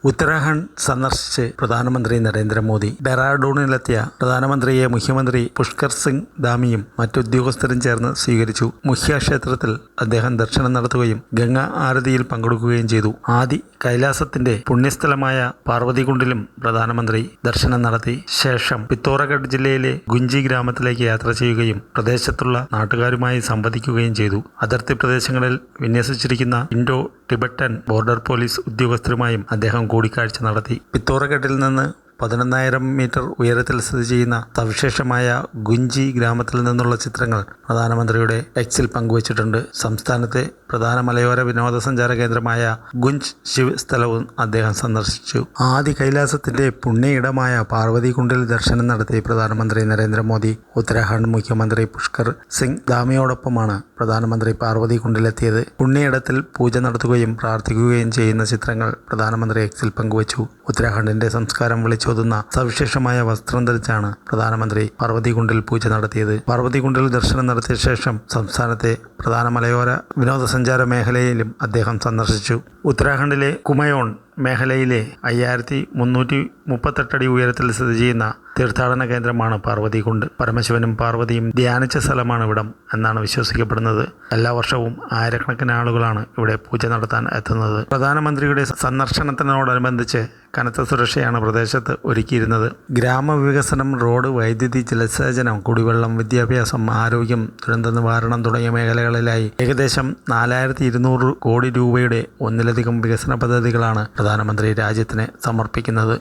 ഉത്തരാഖണ്ഡ് സന്ദർശിച്ച് പ്രധാനമന്ത്രി നരേന്ദ്രമോദി. ഡെറാഡൂണിലെത്തിയ പ്രധാനമന്ത്രിയെ മുഖ്യമന്ത്രി പുഷ്കർ സിംഗ് ധാമിയും മറ്റുദ്യോഗസ്ഥരും ചേർന്ന് സ്വീകരിച്ചു. മുഖ്യ ക്ഷേത്രത്തിൽ അദ്ദേഹം ദർശനം നടത്തുകയും ഗംഗാ ആരതിയിൽ പങ്കെടുക്കുകയും ചെയ്തു. ആദി കൈലാസത്തിന്റെ പുണ്യസ്ഥലമായ പാർവതികുണ്ടിലും പ്രധാനമന്ത്രി ദർശനം നടത്തി. ശേഷം പിത്തോറഗഡ് ജില്ലയിലെ ഗുഞ്ചി ഗ്രാമത്തിലേക്ക് യാത്ര ചെയ്യുകയും പ്രദേശത്തുള്ള നാട്ടുകാരുമായി സംവദിക്കുകയും ചെയ്തു. അതിർത്തി പ്രദേശങ്ങളിൽ വിന്യസിച്ചിരിക്കുന്ന ഇൻഡോ ടിബറ്റൻ ബോർഡർ പോലീസ് ഉദ്യോഗസ്ഥരുമായും അദ്ദേഹം കൂടിക്കാഴ്ച നടത്തി. പിത്തോറഗഡിൽ നിന്ന് 11,000 മീറ്റർ ഉയരത്തിൽ സ്ഥിതി ചെയ്യുന്ന സവിശേഷമായ ഗുഞ്ചി ഗ്രാമത്തിൽ നിന്നുള്ള ചിത്രങ്ങൾ പ്രധാനമന്ത്രിയുടെ എക്സിൽ പങ്കുവച്ചിട്ടുണ്ട്. സംസ്ഥാനത്തെ പ്രധാന മലയോര വിനോദസഞ്ചാര കേന്ദ്രമായ ഗുഞ്ച് ശിവ് സ്ഥലവും അദ്ദേഹം സന്ദർശിച്ചു. ആദി കൈലാസത്തിന്റെ പുണ്യയിടമായ പാർവതികുണ്ടിൽ ദർശനം നടത്തി പ്രധാനമന്ത്രി നരേന്ദ്രമോദി. ഉത്തരാഖണ്ഡ് മുഖ്യമന്ത്രി പുഷ്കർ സിംഗ് ധാമിയോടൊപ്പമാണ് പ്രധാനമന്ത്രി പാർവതികുണ്ടിലെത്തിയത്. പുണ്യയിടത്തിൽ പൂജ നടത്തുകയും പ്രാർത്ഥിക്കുകയും ചെയ്യുന്ന ചിത്രങ്ങൾ പ്രധാനമന്ത്രി എക്സിൽ പങ്കുവച്ചു. ഉത്തരാഖണ്ഡിന്റെ സംസ്കാരം വിളിച്ചോതുന്ന സവിശേഷമായ വസ്ത്രം ധരിച്ചാണ് പ്രധാനമന്ത്രി പാർവതികുണ്ടിൽ പൂജ നടത്തിയത്. പാർവതികുണ്ടിൽ ദർശനം നടത്തിയ ശേഷം സംസ്ഥാനത്തെ പ്രധാന മലയോര വിനോദസഞ്ചാര മേഖലയിലും അദ്ദേഹം സന്ദർശിച്ചു. ഉത്തരാഖണ്ഡിലെ കുമയോൺ മേഖലയിലെ 5338 അടി ഉയരത്തിൽ സ്ഥിതി ചെയ്യുന്ന തീർത്ഥാടന കേന്ദ്രമാണ് പാർവതികുണ്ട്. പരമശിവനും പാർവതിയും ധ്യാനിച്ച സ്ഥലമാണ് ഇവിടം എന്നാണ് വിശ്വസിക്കപ്പെടുന്നത്. എല്ലാ വർഷവും ആയിരക്കണക്കിന് ആളുകളാണ് ഇവിടെ പൂജ നടത്താൻ എത്തുന്നത്. പ്രധാനമന്ത്രിയുടെ സന്ദർശനത്തിനോടനുബന്ധിച്ച് കനത്ത സുരക്ഷയാണ് പ്രദേശത്ത് ഒരുക്കിയിരുന്നത്. ഗ്രാമവികസനം, റോഡ്, വൈദ്യുതി, ജലസേചനം, കുടിവെള്ളം, വിദ്യാഭ്യാസം, ആരോഗ്യം, ദുരന്ത നിവാരണം തുടങ്ങിയ മേഖലകളിലായി ഏകദേശം 4200 കോടി രൂപയുടെ ഒന്നിലധികം വികസന പദ്ധതികളാണ് പ്രധാനമന്ത്രി രാജ്യത്തിന് സമർപ്പിക്കുന്നത്.